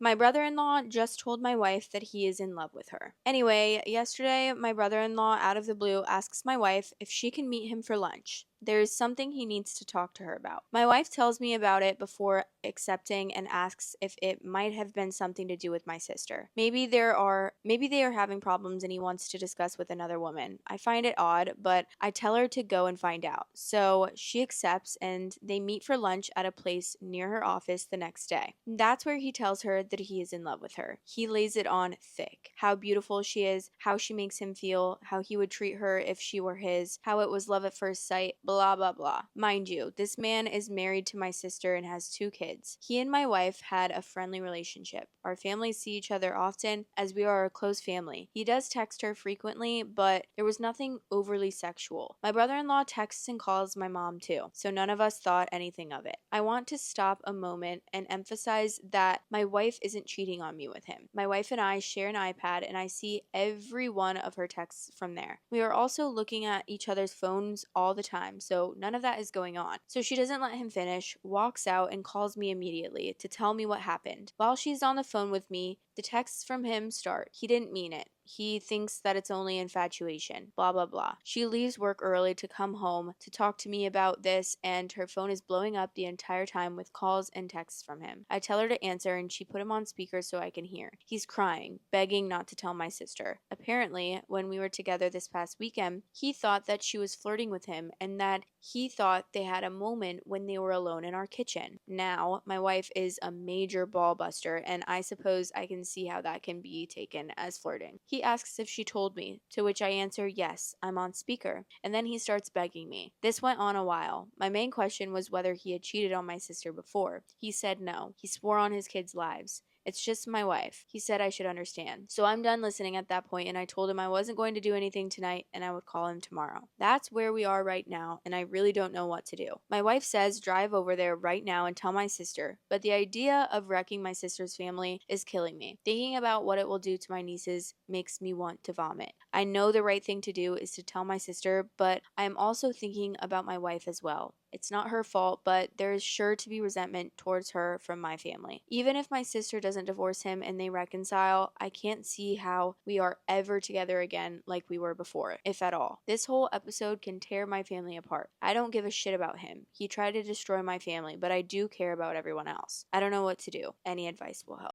My brother in law just told my wife that he is in love with her. Anyway, yesterday, my brother in law, out of the blue, asks my wife if she can meet him for lunch. There is something he needs to talk to her about. My wife tells me about it before accepting and asks if it might have been something to do with my sister. Maybe they are having problems and he wants to discuss with another woman. I find it odd, but I tell her to go and find out. So she accepts and they meet for lunch at a place near her office the next day. That's where he tells her that he is in love with her. He lays it on thick. How beautiful she is, how she makes him feel, how he would treat her if she were his, how it was love at first sight, blah blah blah. Mind you, this man is married to my sister and has 2 kids. He and my wife had a friendly relationship. Our families see each other often as we are a close family. He does text her frequently, but there was nothing overly sexual. My brother-in-law texts and calls my mom too, so none of us thought anything of it. I want to stop a moment and emphasize that my wife isn't cheating on me with him. My wife and I share an iPad and I see every one of her texts from there. We are also looking at each other's phones all the time, so none of that is going on. So she doesn't let him finish, walks out, and calls me immediately to tell me what happened. While she's on the phone with me, the texts from him start. He didn't mean it. He thinks that it's only infatuation. Blah, blah, blah. She leaves work early to come home to talk to me about this, and her phone is blowing up the entire time with calls and texts from him. I tell her to answer, and she put him on speaker so I can hear. He's crying, begging not to tell my sister. Apparently, when we were together this past weekend, he thought that she was flirting with him and that he thought they had a moment when they were alone in our kitchen. Now, my wife is a major ball buster, and I suppose I can see how that can be taken as flirting. He asks if she told me, to which I answer yes, I'm on speaker, and then he starts begging me. This went on a while. My main question was whether he had cheated on my sister before. He said no. He swore on his kids' lives. It's just my wife. He said I should understand. So I'm done listening at that point, and I told him I wasn't going to do anything tonight and I would call him tomorrow. That's where we are right now, and I really don't know what to do. My wife says drive over there right now and tell my sister, but the idea of wrecking my sister's family is killing me. Thinking about what it will do to my nieces makes me want to vomit. I know the right thing to do is to tell my sister, but I am also thinking about my wife as well. It's not her fault, but there is sure to be resentment towards her from my family. Even if my sister doesn't divorce him and they reconcile, I can't see how we are ever together again like we were before, if at all. This whole episode can tear my family apart. I don't give a shit about him. He tried to destroy my family, but I do care about everyone else. I don't know what to do. Any advice will help.